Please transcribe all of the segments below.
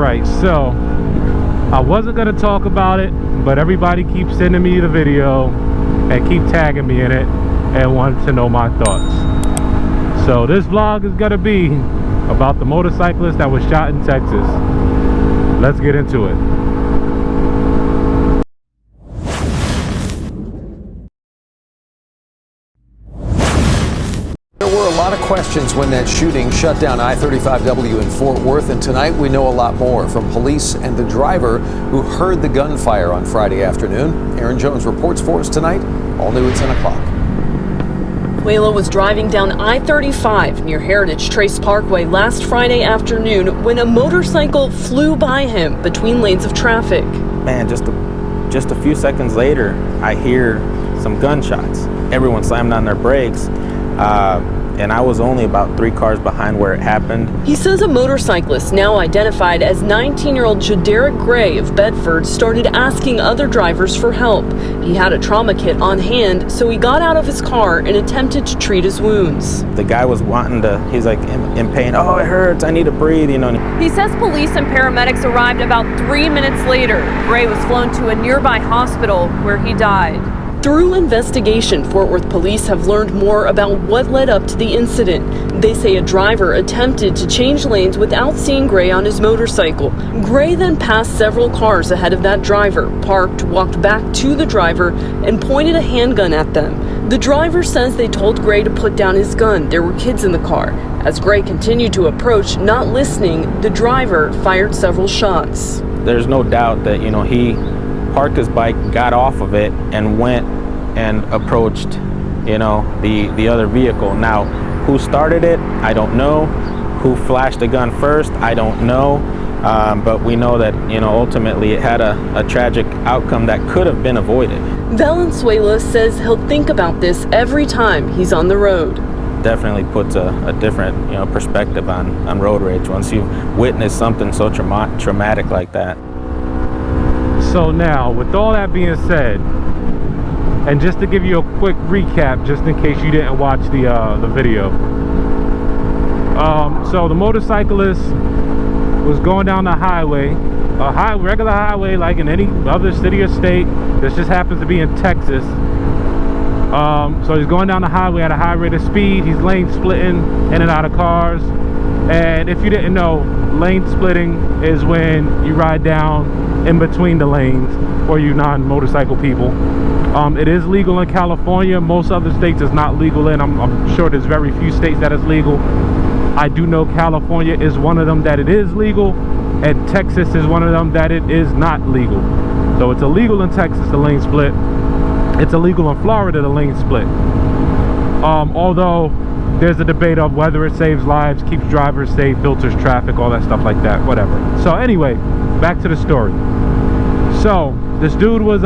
Alright, so I wasn't going to talk about it, but everybody keeps sending me the video and keep tagging me in it and wanted to know my thoughts. So this vlog is going to be about the motorcyclist that was shot in Texas. Let's get into it. There were a lot of questions when that shooting shut down I-35W in Fort Worth, and tonight we know a lot more from police and the driver who heard the gunfire on Friday afternoon. Aaron Jones reports for us tonight, all new at 10 o'clock. Suelo was driving down I-35 near Heritage Trace Parkway last Friday afternoon when a motorcycle flew by him between lanes of traffic. Man, just a few seconds later, I hear some gunshots. Everyone slammed on their brakes. And I was only about 3 cars behind where it happened. He says a motorcyclist, now identified as 19-year-old Jaderick Gray of Bedford, started asking other drivers for help. He had a trauma kit on hand, so he got out of his car and attempted to treat his wounds. The guy was he's like in pain. Oh, it hurts, I need to breathe, you know. He says police and paramedics arrived about 3 minutes later. Gray was flown to a nearby hospital where he died. Through investigation, Fort Worth police have learned more about what led up to the incident. They say a driver attempted to change lanes without seeing Gray on his motorcycle. Gray then passed several cars ahead of that driver, parked, walked back to the driver, and pointed a handgun at them. The driver says they told Gray to put down his gun. There were kids in the car. As Gray continued to approach, not listening, the driver fired several shots. There's no doubt that, you know, he parked his bike, got off of it, and went and approached, you know, the other vehicle. Now, who started it, I don't know. Who flashed the gun first, I don't know. But we know that, you know, ultimately it had a tragic outcome that could have been avoided. Valenzuela says he'll think about this every time he's on the road. Definitely puts a different, you know, perspective on road rage once you've witnessed something so traumatic like that. So now, with all that being said, and just to give you a quick recap, just in case you didn't watch the video. So the motorcyclist was going down the highway, regular highway like in any other city or state. This just happens to be in Texas. So he's going down the highway at a high rate of speed. He's lane splitting in and out of cars. And if you didn't know, lane splitting is when you ride down in between the lanes for you non-motorcycle people. It is legal in California. Most other states it's not legal in. I'm sure there's very few states that is legal. I do know California is one of them that it is legal, and Texas is one of them that it is not legal. So it's illegal in Texas, the lane split. It's illegal in Florida, the lane split. Although there's a debate of whether it saves lives, keeps drivers safe, filters traffic, all that stuff like that, whatever. So anyway, back to the story. So this dude was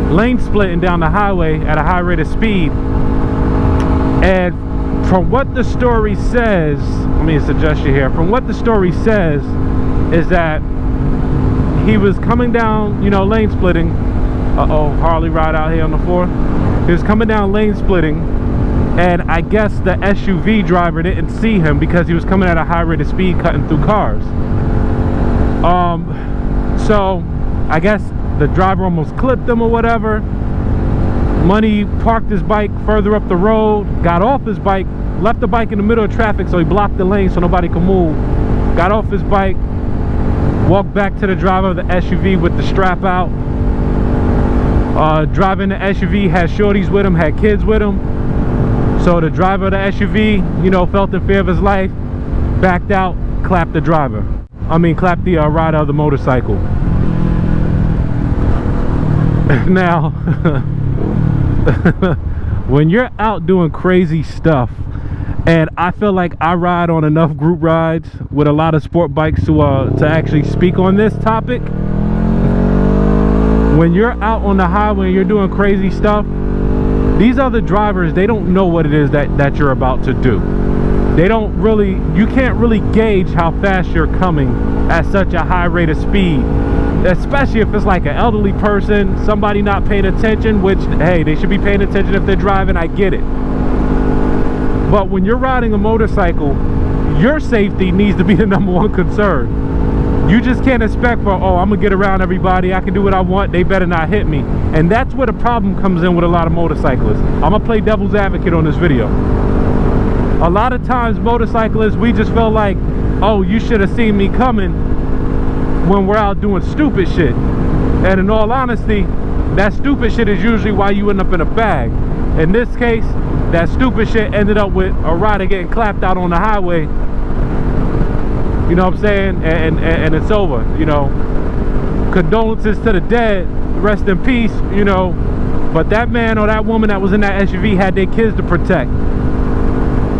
lane splitting down the highway at a high rate of speed, and from what the story says, let me suggest you here, from what the story says is that he was coming down, you know, lane splitting. Harley ride out here on the floor. He was coming down lane splitting, and I guess the SUV driver didn't see him because he was coming at a high rate of speed, cutting through cars. So I guess the driver almost clipped him or whatever. Money parked his bike further up the road, got off his bike, left the bike in the middle of traffic, so he blocked the lane so nobody could move. Got off his bike, walked back to the driver of the SUV with the strap out. Driving the SUV had shorties with him, had kids with him. So the driver of the SUV, you know, felt in fear of his life, backed out, clapped the driver. Clapped the rider of the motorcycle. Now, when you're out doing crazy stuff, and I feel like I ride on enough group rides with a lot of sport bikes to actually speak on this topic. When you're out on the highway and you're doing crazy stuff, these other drivers, they don't know what it is that you're about to do. You can't really gauge how fast you're coming at such a high rate of speed, especially if it's like an elderly person, somebody not paying attention, which, hey, they should be paying attention if they're driving, I get it. But when you're riding a motorcycle, your safety needs to be the #1 concern. You just can't expect for, oh, I'm gonna get around everybody, I can do what I want, they better not hit me. And that's where the problem comes in with a lot of motorcyclists. I'm gonna play devil's advocate on this video. A lot of times motorcyclists, we just feel like, oh, you should have seen me coming when we're out doing stupid shit. And in all honesty, that stupid shit is usually why you end up in a bag. In this case, that stupid shit ended up with a rider getting clapped out on the highway. You know what I'm saying? And it's over, you know. Condolences to the dead, rest in peace, you know. But that man or that woman that was in that SUV had their kids to protect.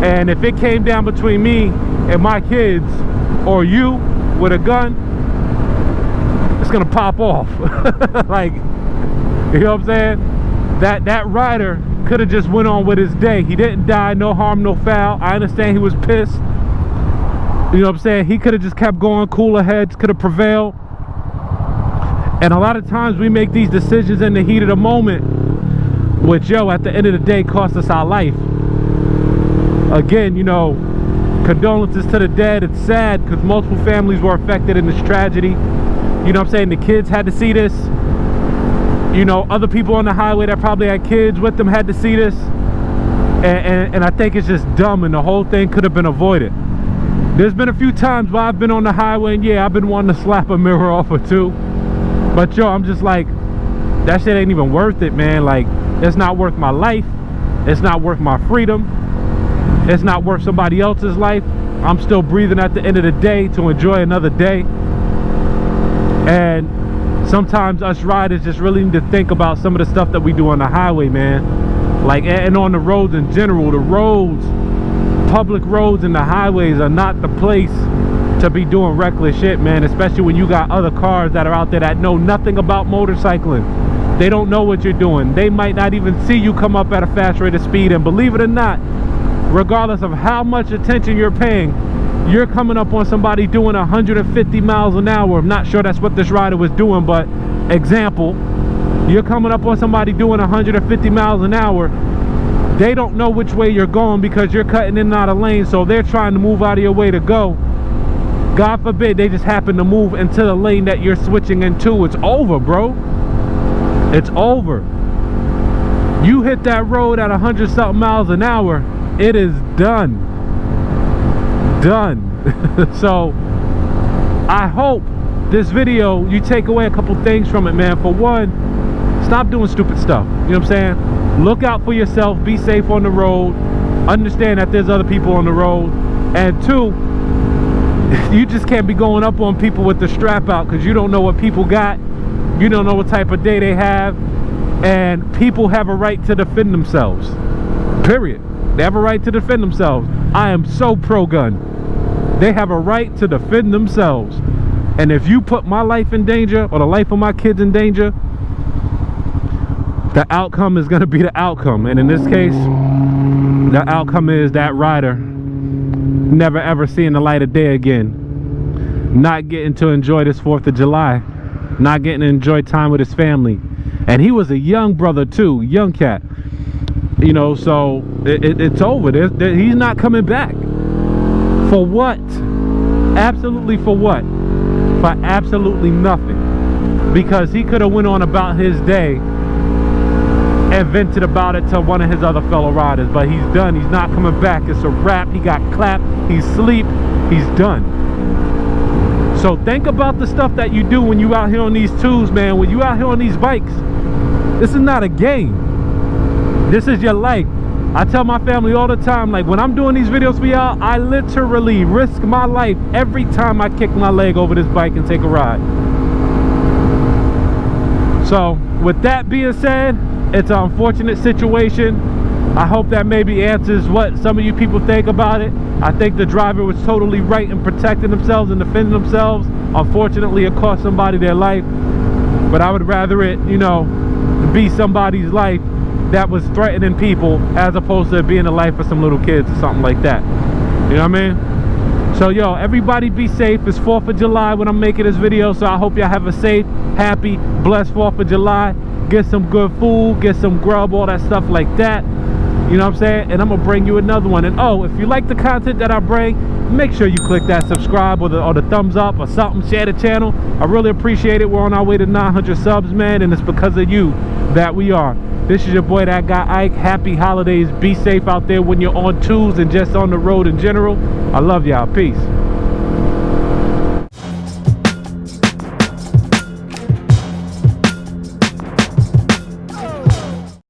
And if it came down between me and my kids or you with a gun, it's gonna pop off. Like, you know what I'm saying? That rider could have just went on with his day. He didn't die, no harm, no foul. I understand he was pissed. You know what I'm saying? He could have just kept going, cooler heads could have prevailed. And a lot of times we make these decisions in the heat of the moment, which, yo, at the end of the day cost us our life. Again, you know, condolences to the dead. It's sad because multiple families were affected in this tragedy. You know what I'm saying? The kids had to see this. You know, other people on the highway that probably had kids with them had to see this. And I think it's just dumb, and the whole thing could have been avoided. There's been a few times where I've been on the highway and yeah, I've been wanting to slap a mirror off or two. But yo, I'm just like, that shit ain't even worth it, man. Like, it's not worth my life. It's not worth my freedom. It's not worth somebody else's life. I'm still breathing at the end of the day to enjoy another day. And sometimes us riders just really need to think about some of the stuff that we do on the highway, man. Like, and on the roads in general. The roads, public roads and the highways are not the place to be doing reckless shit, man. Especially when you got other cars that are out there that know nothing about motorcycling. They don't know what you're doing. They might not even see you come up at a fast rate of speed. And believe it or not, regardless of how much attention you're paying, you're coming up on somebody doing 150 miles an hour. I'm not sure that's what this rider was doing, but example, you're coming up on somebody doing 150 miles an hour. They don't know which way you're going because you're cutting in and out of lanes, so they're trying to move out of your way to go. God forbid they just happen to move into the lane that you're switching into. It's over, bro. It's over. You hit that road at 100-something miles an hour, it is done. Done. So I hope this video, you take away a couple things from it, man. For one, stop doing stupid stuff. You know what I'm saying? Look out for yourself. Be safe on the road. Understand that there's other people on the road. And two, you just can't be going up on people with the strap out, because you don't know what people got. You don't know what type of day they have. And people have a right to defend themselves. Period. They have a right to defend themselves. I am so pro-gun. They have a right to defend themselves. And if you put my life in danger, or the life of my kids in danger, the outcome is going to be the outcome. And in this case, the outcome is that rider never ever seeing the light of day again, not getting to enjoy this 4th of July, not getting to enjoy time with his family. And he was a young brother too, young cat, you know. So it's over. He's not coming back. For what? Absolutely for what? For absolutely nothing. Because he could have went on about his day and vented about it to one of his other fellow riders. But he's done. He's not coming back. It's a wrap. He got clapped. He's asleep. He's done. So think about the stuff that you do when you out here on these twos, man. When you out here on these bikes, this is not a game. This is your life. I tell my family all the time, like, when I'm doing these videos for y'all, I literally risk my life every time I kick my leg over this bike and take a ride. So with that being said, it's an unfortunate situation. I hope that maybe answers what some of you people think about it. I think the driver was totally right in protecting themselves and defending themselves. Unfortunately, it cost somebody their life. But I would rather it, you know, be somebody's life that was threatening people, as opposed to being the life of some little kids or something like that. You know what I mean? So yo, everybody be safe. It's 4th of July when I'm making this video, so I hope y'all have a safe, happy, blessed 4th of July. Get some good food, get some grub, all that stuff like that. You know what I'm saying? And I'm gonna bring you another one. And oh, if you like the content that I bring, make sure you click that subscribe or the thumbs up or something. Share the channel. I really appreciate it. We're on our way to 900 subs, man, and it's because of you that we are. This is your boy, that guy Ike. Happy holidays. Be safe out there when you're on tools and just on the road in general. I love y'all. Peace.